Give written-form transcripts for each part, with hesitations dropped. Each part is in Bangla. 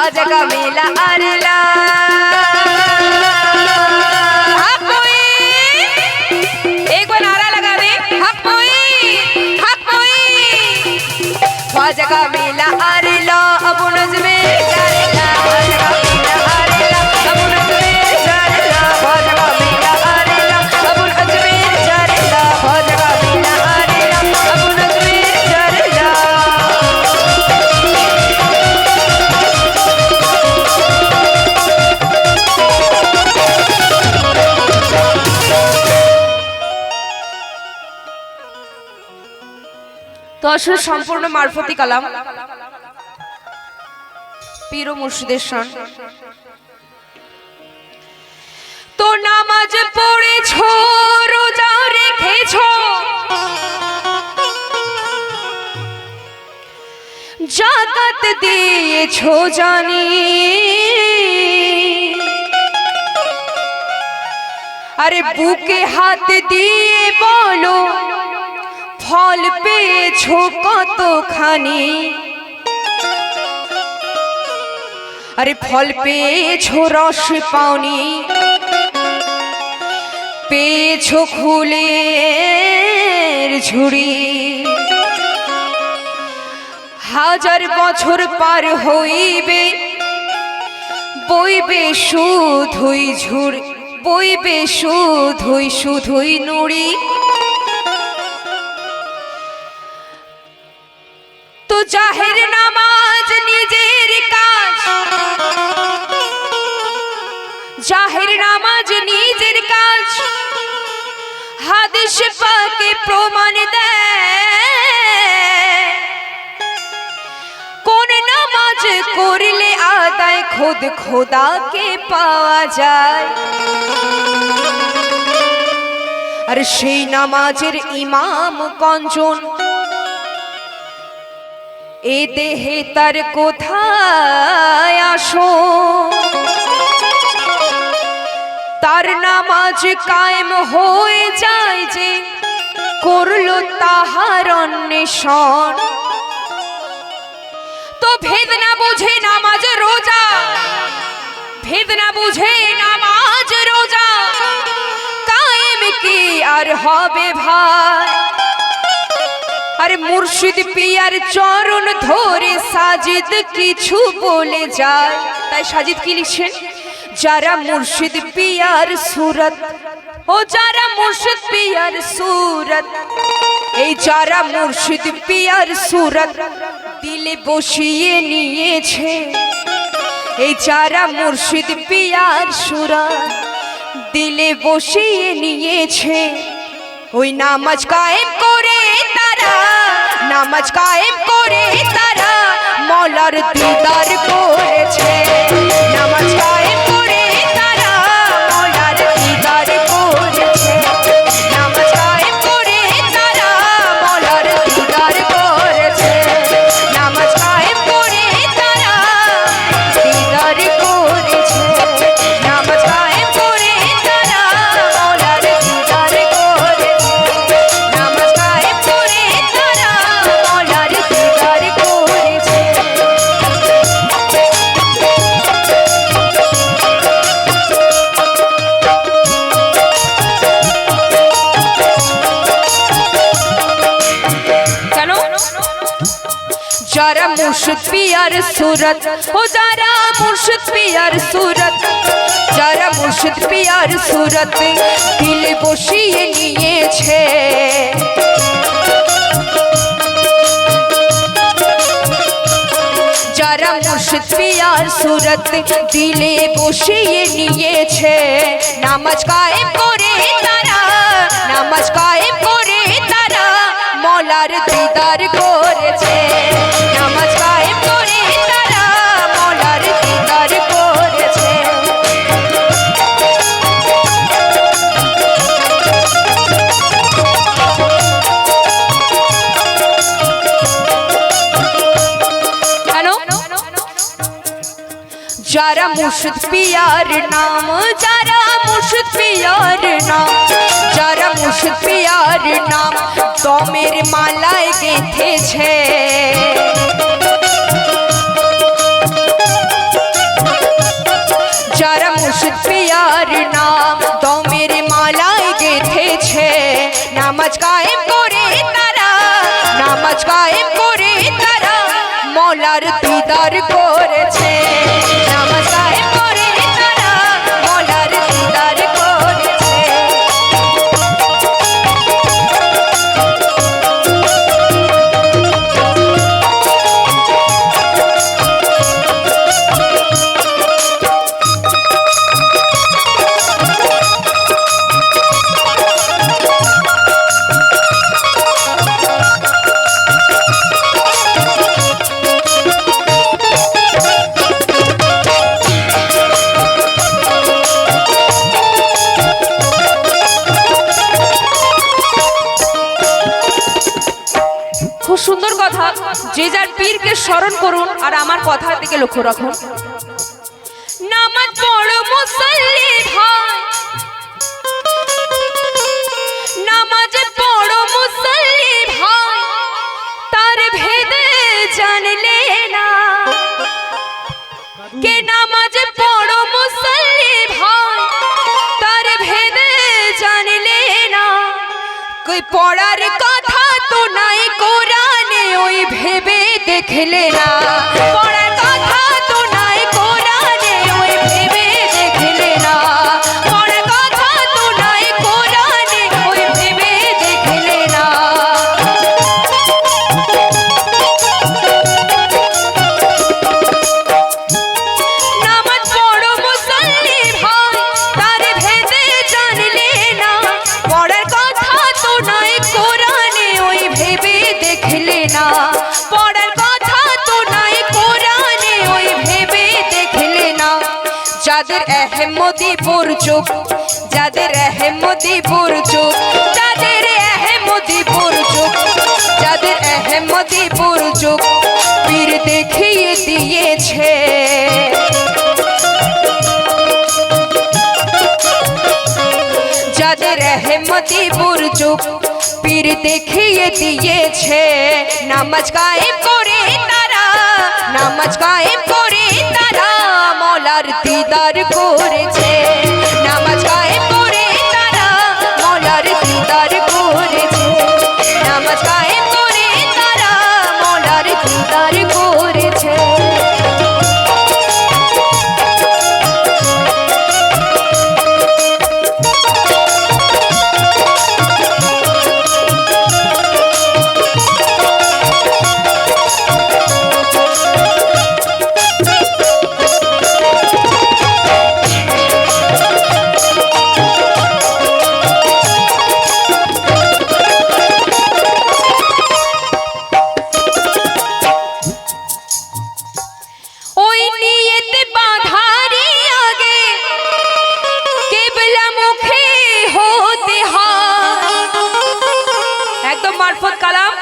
ख्वाजा का मेला अरला एक बार नारा लगा दे हक मोई ख्वाजा का मेला अरला अब नज़्मे करेगा ख्वाजा का मेला अरला अब नज़्मे करेगा ख्वाजा का मेला अरला अब नज़्मे करेगा ख्वाजा का मेला अरला अब नज़्मे करेगा। তো আসলে সম্পূর্ণ মারফতি কালাম পীর ও মুর্শিদের শান। তো নামাজ পড়েছো রোজা রেখেছো যাকাত দিয়েছো জানি আরে বুকে হাত দিয়ে বলো ফল পেয়েছো কতখানি আরে ফল পেয়েছো রস পাওনি পেয়েছো ফুলের ঝুড়ি হাজার বছর পার হইবে বইবে শুধুই ঝুড়ি বইবে শুধুই নুড়ি। তো জাহের নামাজ নিজের কাজ জাহের নামাজ নিজের কাজ হাদিস পাকে প্রমাণ দেয় কোন নামাজ করলে আদায় খুদ খোদাকে পাওয়া যায় আর সেই নামাজের ইমাম কঞ্জন এ দেহে তার কোথায় আসো তার নামাজ কায়েম হয়ে যায় যে করলো তাহার অন্বেষণ। তো ভেদ না বুঝে নামাজ রোজা ভেদ না বুঝে নামাজ রোজা কায়েম কি আর হবে ভাই আরে মুর্শিদ পিয়ার চরণ ধরে সাজিদ কিছু বলে যায় তাই সাজিদ কি লিখছেন যারা মুর্শিদ পিয়ার সুরত ও যারা মুর্শিদ পিয়ার সুরত এই যারা মুর্শিদ পিয়ার সুরত দিলে বসিয়ে নিয়েছে এই যারা মুর্শিদ পিয়ার সুরত দিলে বসিয়ে নিয়েছে ওই নামাজ কায়েম করে তারা নামাজ কায়েম করে তারা মওলার দিদার করেছে নামাজ কায়েম করে তারা মওলার দিদার করেছে নামাজ কায়েম করে তারা মওলার দিদার করেছে নামাজ কায়েম করে তারা দিদার করেছে নামাজ কায়েম করে তারা মওলার দিদার করেছে নামাজ কায়েম করে তারা মওলার দিদার করেছে। কেন যারা মুর্শিদ পিয়ার সুরত ও যারা মুর্শিদ পিয়ার সুরত যারা মুর্শিদ পিয়ার সুরত দিলে বসিয়ে নিয়েছে যারা মুর্শিদ পিয়ার সুরত দিলে বসিয়ে নিয়েছে নামাজ কায়েম করে তারা নামাজ কায়েম করে তারা মওলার দিদার করেছে নামাজ কায়েম করে তারা মওলার দিদার করেছে। যারা মুর্শিদ পিয়ার নাম যারা মুর্শিদ পিয়ার নাম যারা মুর্শিদ পিয়ার নাম দমের মালায় গেঁথেছে মৌলার দিদার করেছে নামাজ কায়েম করে তারা মৌলার দিদার করেছে। খুব সুন্দর কথা। যে যার পীরকে স্মরণ করুন আর আমার কথার দিকে লক্ষ্য রাখুন। নামাজ পড়ো মুসল্লি ভাই, নামাজ পড়ো মুসল্লি ভাই, তার ভেদে জানলে না কে নামাজ পড়ো মুসল্লি ভাই, তার ভেদে জানলে না কই পড়ার কথা তো নাই কোরআনে ওই ভেবে দেখলে না, পড়ার কথা তো নাই কোরআনে ওই ভেবে দেখলে না, পড়ার কথা তো নাই কোরআনে ওই ভেবে দেখলে না। নামাজ পড়ো মুসল্লি ভাই, তার ভেদে জানলে না, পড়ার কথা তো নাই কোরআনে ওই ভেবে দেখলে না, পড়ার কথা তো নাই কোরআনে ওই ভেবে দেখলে না। যাদের আহমদীপুর চুপ, যাদের আহমদীপুর চুপ, যাদের আহমদীপুর চুপ, যাদের আহমদীপুর চুপ পীর দেখিয়ে দিয়েছে, যাদের আহমদীপুর চুপ পীর দেখিয়ে দিয়েছে, নামাজ কায়েম করে তারা, নামাজ কায়েম করে তারা মৌলার দিদার করেছে, নামাজ কায়েম করে তারা মৌলার দিদার করেছে, নামাজ কায়েম করে তারা মৌলার দিদার করেছে। ওই নিয়তে বাঁধারি আগে কেবলা মুখে হতে হয়, একদম মারফত কালাম,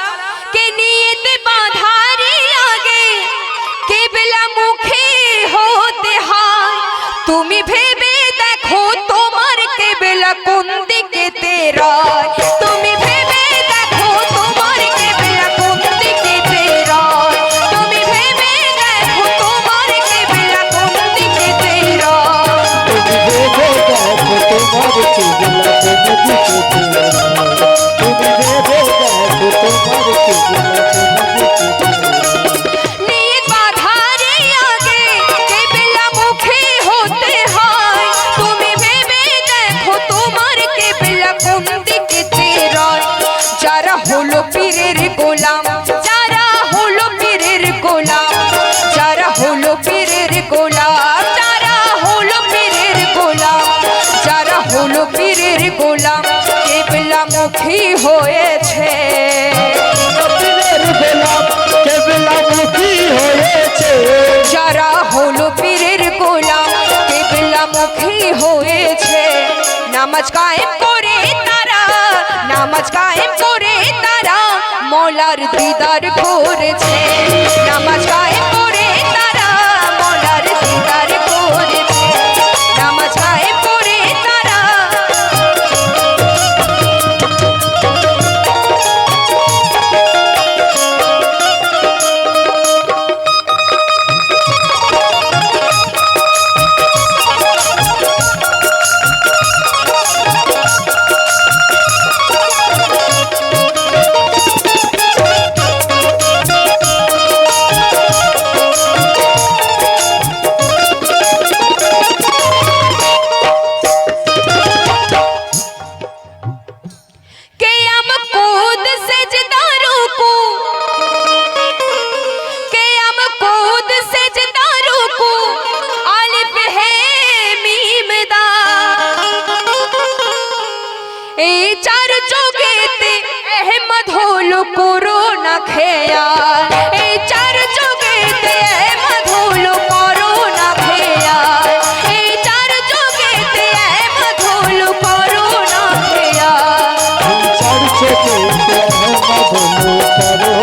কে নিয়তে বাঁধারি আগে কেবলা মুখে হতে হয়, তুমি ভেবে দেখো তোমার কেবলা কোন দিকে তেরায়, তুমি ভেবে দেখো তোমার কেবলা কোন দিকে তেরায়, তুমি ভেবে দেখো তোমার কেবলা কোন দিকে তেরায়, নিয়ত বাঁধারি আগে কেবলা মুখে হতে হয়, তুমি ভেবে দেখো তোমার কেবলা কোন দিকে তেরায়। যারা হলো পীরের গোলাম, যারা হলো পীরের গোলাম, যারা হলো পীরের গোলাম, যারা হলো পীরের গোলাম, যারা হলো পীরের গোলাম কেবলা মুখী হয়েছে, যারা হলো পীরের গোলাম কেবলা মুখী হয়েছে, নামাজ কায়েম করে তারা, নামাজ কায়েম করে তারা মৌলার দিদার করেছে, নামাজ কায়েম করে তারা মৌলার দিদার করেছে, নামাজ কায়েম করে তারা। খেয়াল এই চার যুগেতে মধুল করো না খেয়াল এই চার যুগেতে মধুল করো না খেয়াল চার চোখেতে মধুল করো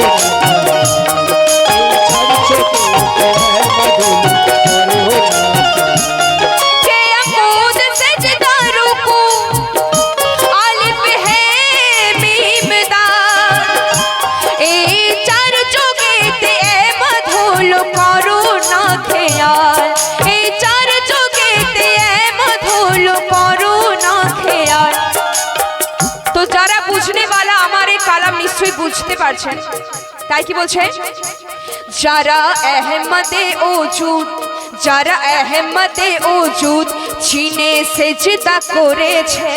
বুঝতে পারছেন তাই কি বলছে যারা আহমদে ওজুদ যারা আহমদে ওজুদ চিনে সেজদা করেছে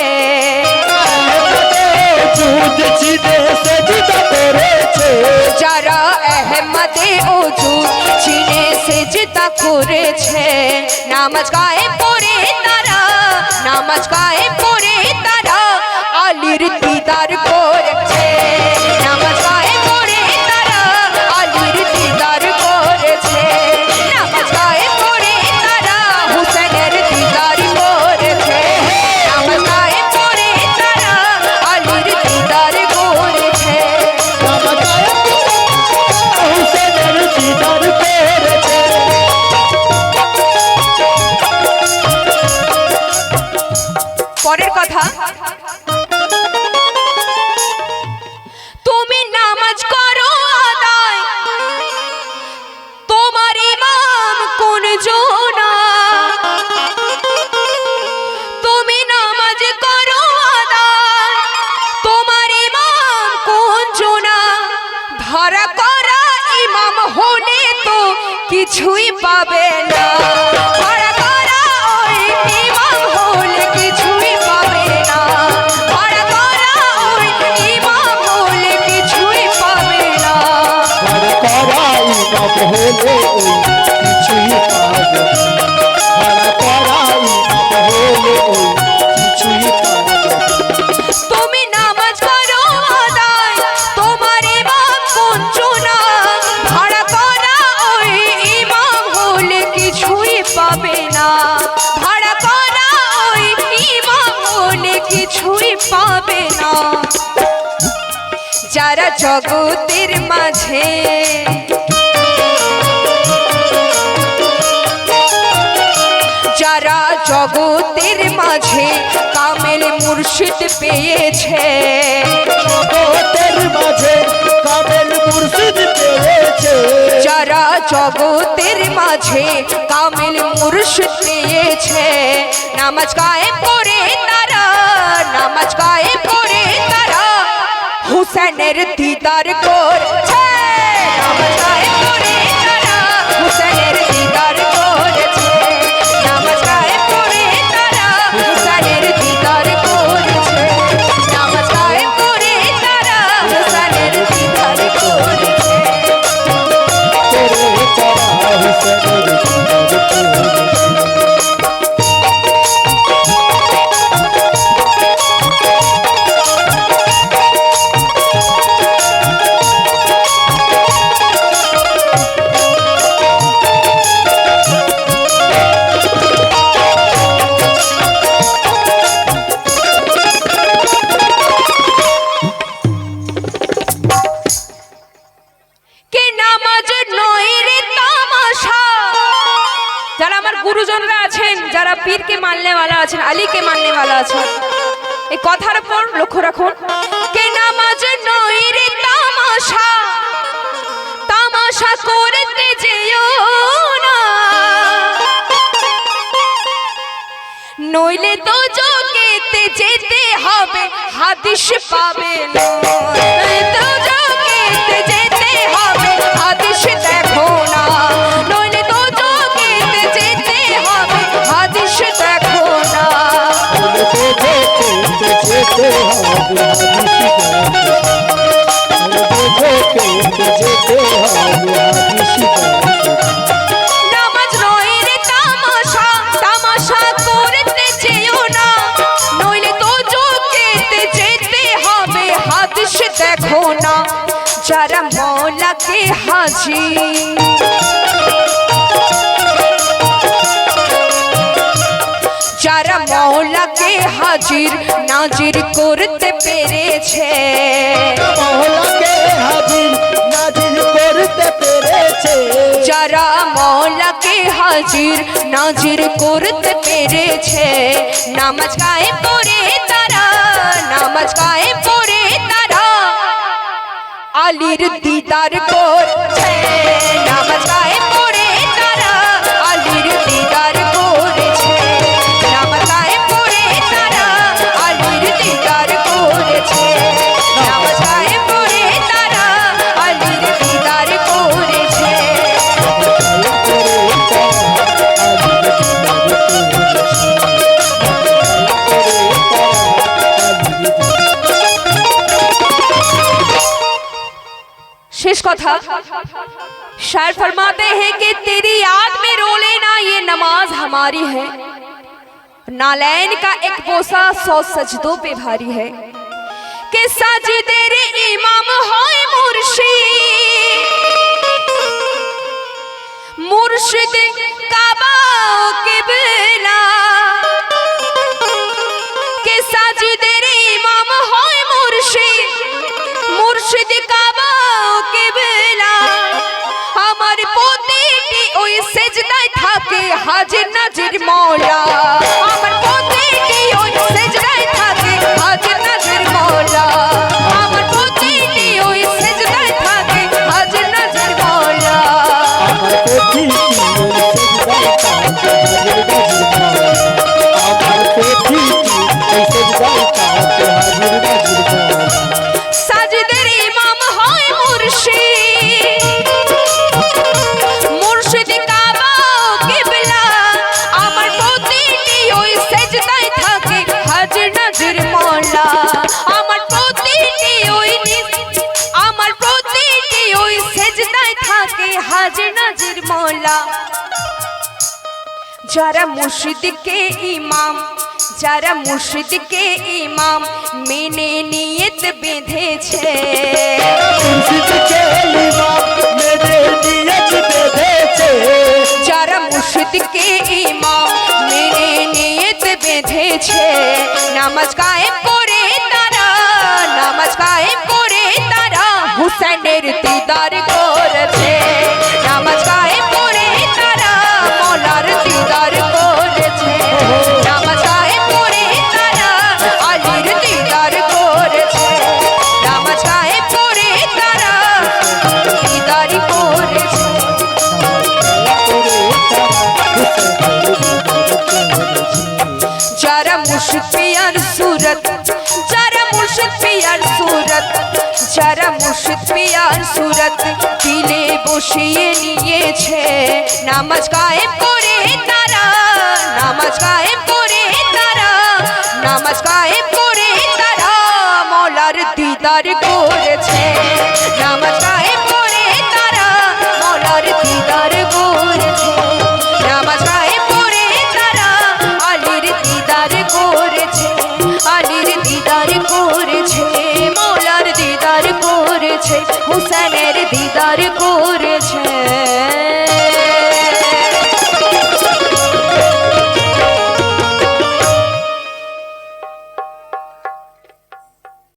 যারা আহমদে ওজুদ চিনে সেজদা করেছে নামাজ কায়েম করে তারা নামাজ কায়েম করে তারা আলীর দিদার করেছে নামাজ কায়েম করে তারা আলীর দিদার করেছে নামাজ কায়েম করে তারা হুসেনের দিদার করেছে নামাজ কায়েম করে তারা আলীর দিদার করেছে নামাজ কায়েম করে হুসেনের দিদার করেছে। পরের কথা তুমি নামাজ করো আদায় তোমার ইমাম কোন জোনা তুমি নামাজ করো আদায় তোমার ইমাম কোন জোনা ধরা করা ইমাম হলে তো কিছুই পাবে না ধরা করা ওই ইমাম হলে কিছুই পাবে না ধরা করা ওই ইমাম হলে কিছুই পাবে না ধরা করা ইমাম হলে ওই কিছুই পাবে ধরা করা ইমাম হলে ওই কিছুই পাবে তুমি নামাজ করো আদায় তোমার ইমাম কোন জোনা ধরা করা ওই ইমাম হলে কিছুই পাবে না ধরা করা ওই ইমাম হলে কিছুই পাবে না যারা জগতের মাঝে যারা জগতের মাঝে কামেল মুর্শিদ পেয়েছে জগতের মাঝে কামেল মুর্শিদ পেয়েছে যারা জগতের মাঝে কামেল মুর্শিদ পেয়েছে নামাজ কায়েম করে তারা নামাজ কায়েম করে তারা হুসেনের দিদার করছে নামাজ কায়েম করে তারা হুসেনের দিদার করেছে নামাজ কায়েম করে তারা হুসেনের দিদার করেছে নামাজ কায়েম করে তারা হুসেনের দিদার করেছে তারা হুসেনের দিদার করেছে। गुरुजनरा आছেন যারা পীরকে মাননে वाला আছেন আলীকে মাননে वाला আছেন এই কথার উপর লক্ষ্য রাখুন কে নামাজ নয় রে তামাশা তামাশা করতে যেও না নইলে তো জগতে যেতে হবে হাদিস পাবে না তো জগতে যেতে হবে হাদিস দেখো না নইলে তো জগতে যেতে হবে হাদিস দেখো না যেতে হবে নামাজ নয় রে তামাশা তামাশা করতে যেও না নইলে তো জগতে যেতে হবে হাদিস দেখো না যারা মওলা হাজির। যারা মওলাকে হাজির নাজির করতে পেরেছে, মওলাকে হাজির নাজির করতে পেরেছে, যারা মওলাকে হাজির নাজির করতে পেরেছে, নামাজ কায়েম করে তারা, নামাজ কায়েম করে তারা আলীর দিদার করছে, নামাজ কায়েম করে তারা আলীর দিদার করেছে, নামাজ কায়েম করে তারা আলীর দিদার করেছে, নামাজ কায়েম করে তারা আলীর দিদার করেছে। शेष कथा शायर फरमाते हैं कि तेरी याद में रो लेना ये नमाज हमारी है, नालैन का एक बोसा 100 सजदों पे भारी है, कि साजिदे रे इमाम होए मुर्शिद, मुर्शिद काबा किबला, के साजिदे रे इमाम होए मुर्शिद, मुर्शिद काबा কিবলা, আমার প্রতিটি ওই সেজদায় থাকে হাজির নাজির মওলা, আমার প্রতিটি ওই সেজদায় থাকে হাজির নাজির মওলা, আমার প্রতিটি ওই সেজদায় থাকে হাজির নাজির মওলা, আমার পেটি আমার পেটি ऐसे गाता हाजिर नाजिर मौला। সাজিদের ইমাম হয় মুর্শিদ, মুর্শিদ কাবা কিবলা, আমার প্রতিটি ওই সেজদায় থাকে হাজির নাজির মওলা, আমার প্রতিটি ওই আমার প্রতিটি ওই সেজদায় থাকে হাজির নাজির মওলা। যারা মুর্শিদকে ইমাম, যারা মুর্শিদকে ইমাম মেনে নিয়ত বেঁধেছে, মুর্শিদকে ইমাম মেনে নিয়ত বেঁধেছে, যারা মুর্শিদকে ইমাম মেনে নিয়ত বেঁধেছে, নামাজ কায়েম করে তারা, নামাজ কায়েম করে তারা হুসেনের দিদার করেছে, নামাজ কায়েম করে তারা মওলার দিদার করেছে, নামাজ কায়েম করে তারা আলীর দিদার করেছে, নামাজ কায়েম করে তারা দিদার করেছে। যারা মুর্শিদ পিয়ার সুরত, যারা মুর্শিদ পিয়ার সুরত, যারা মুর্শিদ পিয়ার সুরত দিলে বসিয়ে নিয়েছে, নামাজ কায়েম করে তারা, নামাজ কায়েম করে তারা, নামাজ কায়েম করে তারা মওলার দিদার করেছে, নামাজ কায়েম করে তারা মওলার দিদার করেছে, নামাজ কায়েম করে তারা আলীর দিদার করেছে, আলীর দিদার করেছে, মওলার দিদার করেছে, হুসেনের দিদার করেছে।